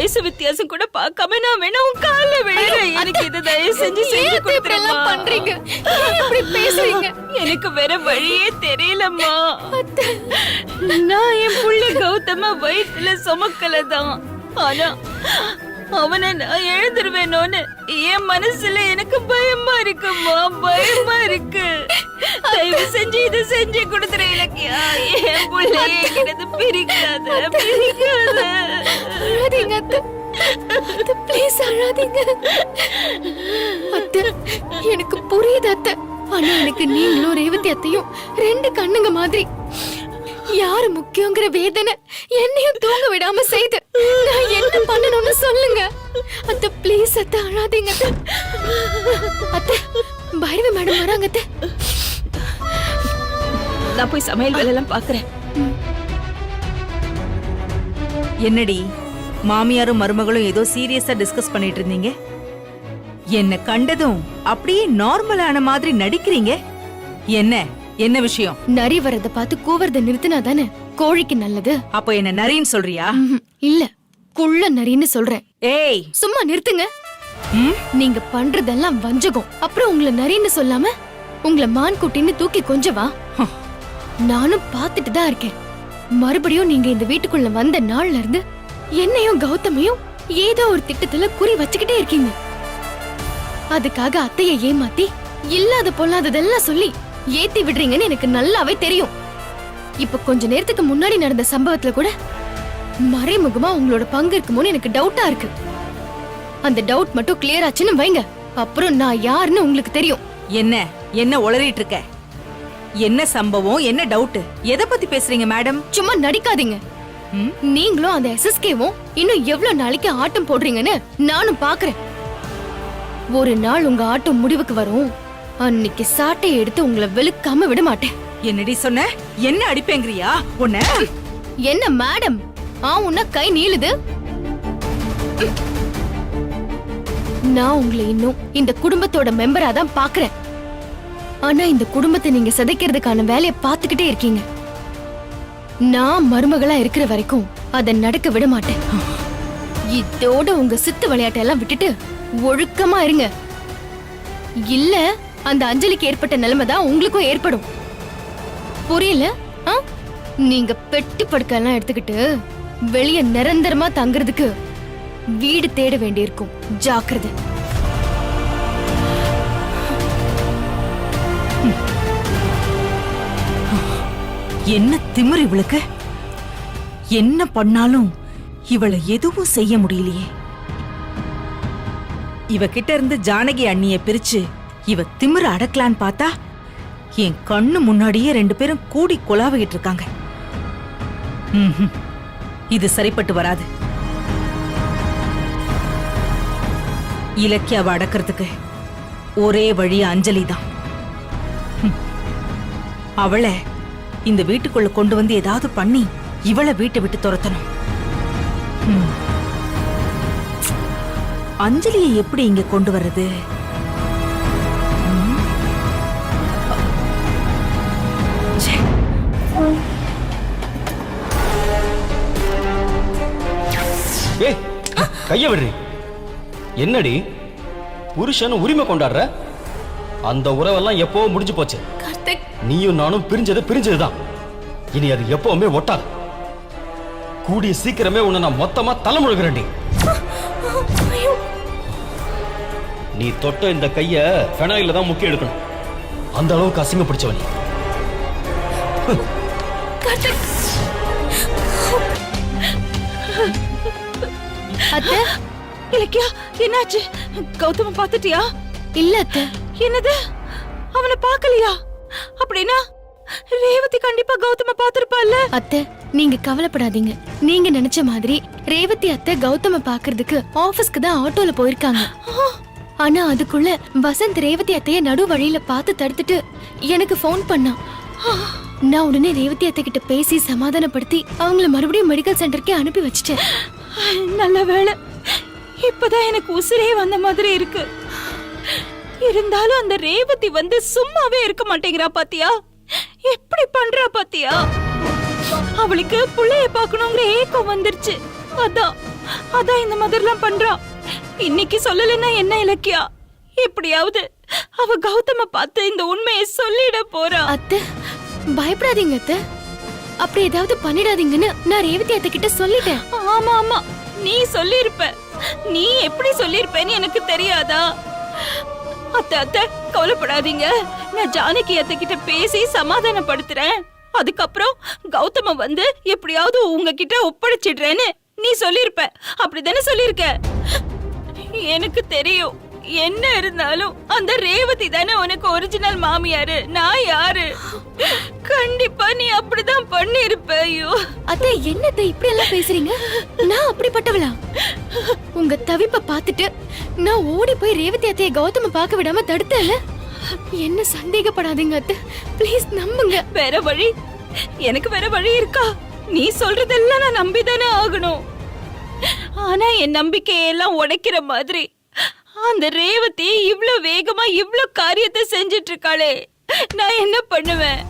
வயசு வித்தியாசம் கூட பார்க்காம நான் வேணா உன் கால்ல விழுறேன். எனக்கு இதை தயவு செஞ்சு கொடுத்துறேம்மா. பண்றீங்க இப்படி பேசுறீங்க? எனக்கு வேற வழியே தெரியலம்மா. நான் என் புள்ளை கௌதம வயிற்றுல சுமக்கலதான். ஆனா அவனை நான் எழுந்துருவேனோன்னு என் மனசுல எனக்கு பயமா இருக்குமா, பயமா இருக்கு. தயவு செஞ்சு இதை செஞ்சு கொடுத்துற இலக்கியா. என் பிள்ளைய கிட்ட பிரிக்காத, பிரிக்காத. அழாதீங்க அத்தை, அத்தை ப்ளீஸ் அழாதீங்க அத்தை. எனக்கு புரியுது அத்தை. ஆனா எனக்கு நீங்களும் ரேவதி அத்தையும் ரெண்டு கண்ணுங்க மாதிரி. யாரு முக்கியங்கிற வேதனை என்னையும் தூங்க விடாம செய்து. நான் என்ன பண்ணணும்னு சொல்லுங்க அத்தை. ப்ளீஸ் அத்தை அழாதீங்க அத்தை. அத்தை பைரவி மேடம் வராங்க அத்தை. நான் போய் சமையல் வேலை எல்லாம் பாக்குறேன். என்னடி மாமியாரும் மருமகளும் ஏதோ சீரியஸா டிஸ்கஸ் பண்ணிட்டு இருந்தீங்க? என்ன கண்டதும் அப்படியே நார்மலான மாதிரி நடிக்கிறீங்க. என்ன விஷயம்? நரி வரத பார்த்து கூவறத நிறுத்தினா தானே கோழிக்கு நல்லது. அப்ப என்ன நரின்னு சொல்றியா? இல்ல, குள்ள நரின்னு சொல்றேன். ஏய் சும்மா நிறுத்துங்க. நீங்க பண்றதெல்லாம் வஞ்சகம். அப்புறம் உங்களை நரின்னு சொல்லாம உங்களை மான் குட்டின்னு தூக்கி கொஞ்சவா? நானும் பாத்துட்டு தான் இருக்கேன். மறுபடியும் நீங்க இந்த வீட்டுக்குள்ள வந்த நாள்ல இருந்து என்னையும் கௌதமையும் ஏதோ ஒரு திட்டத்துல குறி வச்சுக்கிட்டே இருக்கீங்க. அதுக்காக அத்தைய ஏமாத்தி இல்லாத பொல்லாததெல்லாம் சொல்லி ஏத்தி விடுறீங்கன்னு எனக்கு நல்லாவே தெரியும். இப்ப கொஞ்ச நேரத்துக்கு முன்னாடி நடந்த சம்பவத்துல கூட மறைமுகமா உங்களோட பங்கு இருக்குமோன்னு எனக்கு டவுட்டா இருக்கு. அந்த டவுட் மட்டும் கிளியர் ஆச்சுன்னு வைங்க, அப்புறம் நான் யாருன்னு உங்களுக்கு தெரியும். என்ன உளறிட்டு இருக்க? என்ன சம்பவம், என்ன டவுட், எதை பத்தி பேசுறீங்க மேடம்? சும்மா நடிக்காதீங்க. நீங்களும் அந்த எஸ்எஸ்கேவும் இன்னும் எவ்வளவு நாளைக்கு ஆட்டம் போடுறீங்கன்னு நானும் பாக்குறேன். ஒரு நாள் உங்க ஆட்டம் முடிவுக்கு வரும். அன்னைக்கு சாட்டை எடுத்து உங்களை வெளுக்காம விட மாட்டேன். என்னடி சொன்ன? என்ன அடிப்பேங்கறியா உன்ன? என்ன மேடம் உன்ன கை நீளுது? நான் உங்களை இன்னும் இந்த குடும்பத்தோட மெம்பரா தான் பாக்குறேன். ஆனா இந்த குடும்பத்தை நீங்க சிதைக்கிறதுக்கான வேலையை பார்த்துக்கிட்டே இருக்கீங்க. நான் மருமகளா இருக்கிற வரைக்கும் அதை நடக்க விட மாட்டேன். இதோட உங்க சித்து விளையாட்டெல்லாம் விட்டுட்டு ஒழுக்கமா இருங்க. இல்ல அந்த அஞ்சலிக்கு ஏற்பட்ட நிலைமை தான் உங்களுக்கும் ஏற்படும். புரியல? நீங்க பெட்டி படுக்கெல்லாம் எடுத்துக்கிட்டு வெளிய நிரந்தரமா தங்குறதுக்கு வீடு தேட வேண்டியிருக்கும். ஜாக்கிரதை. என்ன திமிரு இவளுக்கு? என்ன பண்ணாலும் இவளை எதுவும் செய்ய முடியலையே. இவகிட்ட இருந்து ஜானகி அண்ணிய பிரிச்சு இவ திமிரு அடக்கலான்னு பார்த்தா என் கண்ணு முன்னாடியே ரெண்டு பேரும் கூடி கொலாவிட்டு இருக்காங்க. இது சரிப்பட்டு வராது. இலக்கியாவை அடக்கிறதுக்கு ஒரே வழி அஞ்சலி தான். அவளை இந்த வீட்டுக்குள்ள கொண்டு வந்து ஏதாவது பண்ணி இவளை வீட்டை விட்டு துரத்தணும். அஞ்சலியை எப்படி இங்க கொண்டு வர்றது? கைய விடுறி. என்னடி புருஷன் உரிமை கொண்டாடுற? அந்த உறவெல்லாம் எப்போ முடிஞ்சு போச்சு. நீயும் நானும் பிரிஞ்சதுதான். இனி அது எப்பவுமே ஒட்டாது. கூடிய சீக்கிரமே உன்னை நான் மொத்தமா தலைமுழுகிறேன். நீ தொட்ட இந்த கைய பெனாயில தான் முக்கிய எடுக்கணும். அந்த அளவுக்கு அசிங்க பிடிச்சவனி. அத்தை, இலக்கியா என்னாச்சு? கௌதம பாத்துட்டியா? இல்ல அத்தை. என்னது? அவனை பார்க்கலையா? அப்படின்னா ரேவதி கண்டிப்பா கௌதம பாத்திருப்பாள்ல. அத்தை நீங்க கவலைப்படாதீங்க. நீங்க நினைச்ச மாதிரி ரேவதி அத்தை கௌதம பாக்குறதுக்கு ஆபீஸ்க்கு தான் ஆட்டோல போயிருக்காங்க. ஆனா அதுக்குள்ள வசந்த் ரேவதி அத்தைய நடு வழியில பார்த்து தடுத்துட்டு எனக்கு போன் பண்ணா. நான் உடனே ரேவதி அத்தை கிட்ட பேசி சமாதானப்படுத்தி அவங்கள மறுபடியும் மெடிக்கல் சென்டருக்கே அனுப்பி வச்சிட்டேன். நல்ல வேளை, இப்பதான் எனக்கு உசிரே வந்த மாதிரி இருக்கு. இருந்தாலும் அந்த ரேவதி வந்து சும்மாவே இருக்க மாட்டேங்கிறா பாத்தியா? எப்படி பண்றா பாத்தியா? அவளுக்கு புள்ளைய பார்க்கணுங்கிற ஏக்கம் வந்துருச்சு. அதான் அதான் இந்த மாதிரிலாம் பண்றான். இன்னைக்கு சொல்லலைன்னா என்ன இலக்கியா, எப்படியாவது அவ கௌதம பார்த்து இந்த உண்மையை சொல்லிட போறா. அத்தை பயப்படாதீங்க அத்தை, அப்படி ஏதாவது பண்ணிடாதீங்கன்னு நான் ரேவதி அத்தை கிட்ட சொல்லிட்டேன். ஆமா ஆமா, நீ சொல்லிருப்ப. நீ எப்படி சொல்லிருப்பேன்னு எனக்கு தெரியாதா? அத்தை அத்தை கவலைப்படாதீங்க, நான் ஜானகி அத்தை கிட்ட பேசி சமாதானப்படுத்துறேன். அதுக்கப்புறம் கௌதம வந்து எப்படியாவது உங்ககிட்ட ஒப்படைச்சிடுறேன்னு நீ சொல்லிருப்ப. அப்படிதானே சொல்லிருக்க? எனக்கு தெரியும், என்ன இருந்தாலும் அந்த ரேவதி தானே உனக்கு ஒரிஜினல் மாமியாரு. நான் யாரு? கண்டிப்பா நீ அப்படிதான் பண்ணிருப்ப. ஐயோ அத்தை, என்னத்தை இப்படி எல்லாம் பேசுறீங்க? நான் அப்படிப்பட்டவளா? உங்க தவிப்ப பார்த்துட்டு நான் ஓடி போய் ரேவதி அத்தையை கௌதம பார்க்க விடாம தடுத்தேன்ல. என்ன சந்தேகப்படாதீங்க அத்தை, ப்ளீஸ் நம்புங்க. வேற வழி? எனக்கு வேற வழி இருக்கா? நீ சொல்றதெல்லாம் நான் நம்பிதானே ஆகணும். ஆனா என் நம்பிக்கையெல்லாம் உடைக்கிற மாதிரி அந்த ரேவதி இவ்ளோ வேகமா இவ்ளோ காரியத்தை செஞ்சிட்டு இருக்காளே, நான் என்ன பண்ணுவேன்?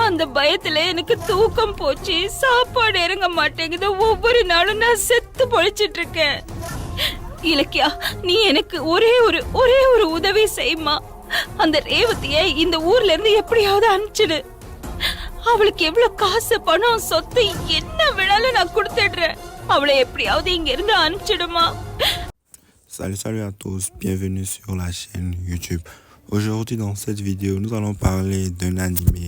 அந்த பயத்துல எனக்கு தூக்கம் போச்சு, சாப்பாடு இறங்க மாட்டேங்குது. ஒவ்வொரு நாளும் நான் செத்து பொழைச்சிட்டு இருக்கேன். இலக்கியா, நீ எனக்கு ஒரே ஒரு உதவி செய்யுமா. அந்த ரேவதிய இந்த ஊர்ல இருந்து எப்படியாவது அனுப்பிச்சிடு. அவளுக்கு எவ்வளவு காசு, பணம், சொத்து என்ன வேணாலும் நான் கொடுத்துடுறேன். அவளை எப்படியாவது இங்க இருந்து அனுப்பிச்சிடுமா. Salut à tous, bienvenue sur la chaîne YouTube. Aujourd'hui dans cette vidéo, nous allons parler d'un animé,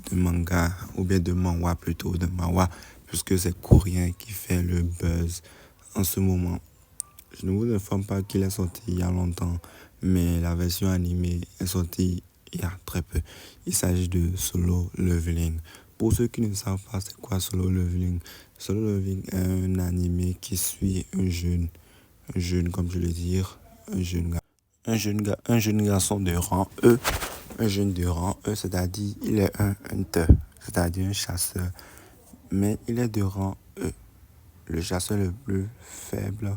de manga, ou bien de manhwa plutôt, de manhwa, puisque c'est coréen qui fait le buzz en ce moment. Je ne vous informe pas qu'il est sorti il y a longtemps, mais la version animée est sortie il y a très peu. Il s'agit de Solo Leveling. Pour ceux qui ne savent pas c'est quoi Solo Leveling, Solo Leveling est un animé qui suit un jeune comme je le dire, un jeune garçon de rang E, un jeune de rang E, c'est-à-dire il est un hunter, c'est-à-dire un chasseur, mais il est de rang E, le chasseur le plus faible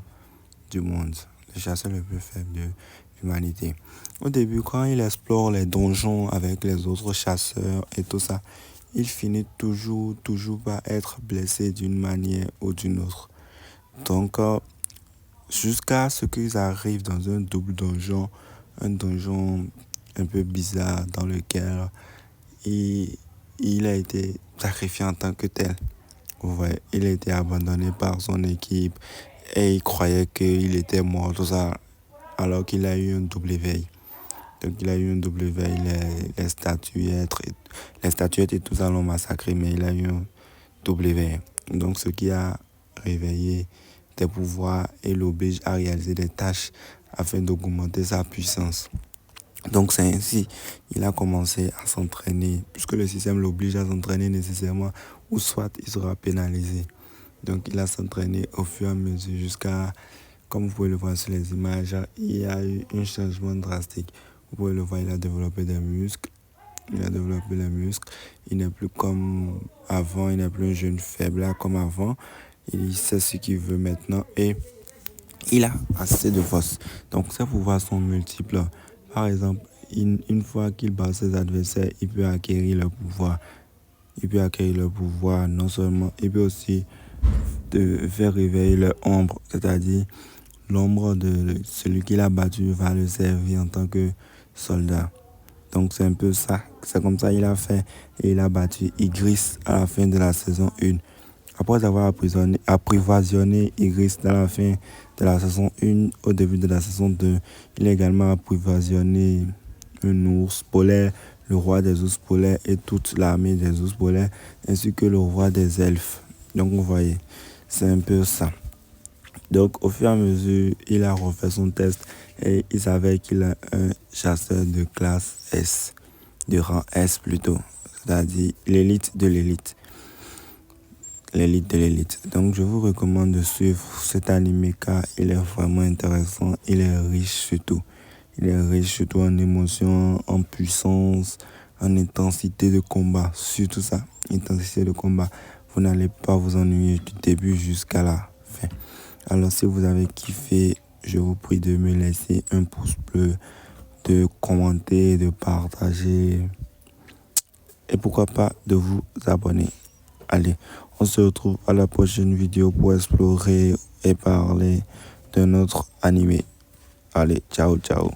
du monde, le chasseur le plus faible de l'humanité. Au début, quand il explore les donjons avec les autres chasseurs et tout ça, il finit toujours par être blessé d'une manière ou d'une autre. Donc, jusqu'à ce qu'ils arrivent dans un double donjon, un donjon un peu bizarre dans lequel il a été sacrifié en tant que tel. Ouais, il a été abandonné par son équipe et il croyait qu'il était mort, tout ça, alors qu'il a eu un double éveil. Donc il a eu un double éveil, les statuettes et tout ça l'ont massacré, mais il a eu un double éveil. Donc ce qui a réveillé des pouvoirs et l'oblige à réaliser des tâches afin d'augmenter sa puissance. Donc c'est ainsi il a commencé à s'entraîner, puisque le système l'oblige à s'entraîner nécessairement, ou soit il sera pénalisé. Donc il a s'entraîné au fur et à mesure jusqu'à, comme vous pouvez le voir sur les images, il y a eu un changement drastique. Vous pouvez le voir, il a développé des muscles. Il n'est plus comme avant, il n'est plus un jeune faible comme avant. Il sait ce qu'il veut maintenant et il a assez de force. Donc ses pouvoirs sont multiples. Par exemple, une fois qu'il bat ses adversaires, il peut acquérir le pouvoir. Non seulement, il peut aussi faire réveiller leur ombre, c'est-à-dire l'ombre de celui qu'il a battu va le servir en tant que soldat. Donc c'est un peu ça. C'est comme ça qu'il a fait et il a battu Igris à la fin de la saison 1. Après avoir apprivoisonné Igris dans la fin de la saison 1, au début de la saison 2, il a également apprivoisonné un ours polaire, le roi des ours polaires et toute l'armée des ours polaires, ainsi que le roi des elfes. Donc vous voyez, c'est un peu ça. Donc au fur et à mesure, il a refait son test et il savait qu'il est un chasseur de classe S, de rang S plutôt, c'est-à-dire l'élite de l'élite. Donc je vous recommande de suivre cet animé car il est vraiment intéressant, il est riche surtout. Il est riche surtout en émotions, en puissance, en intensité de combat, surtout ça, intensité de combat. Vous n'allez pas vous ennuyer du début jusqu'à la fin. Alors si vous avez kiffé, je vous prie de me laisser un pouce bleu, de commenter, de partager et pourquoi pas de vous abonner. Allez, on se retrouve à la prochaine vidéo pour explorer et parler d'un autre animé. Allez, ciao, ciao.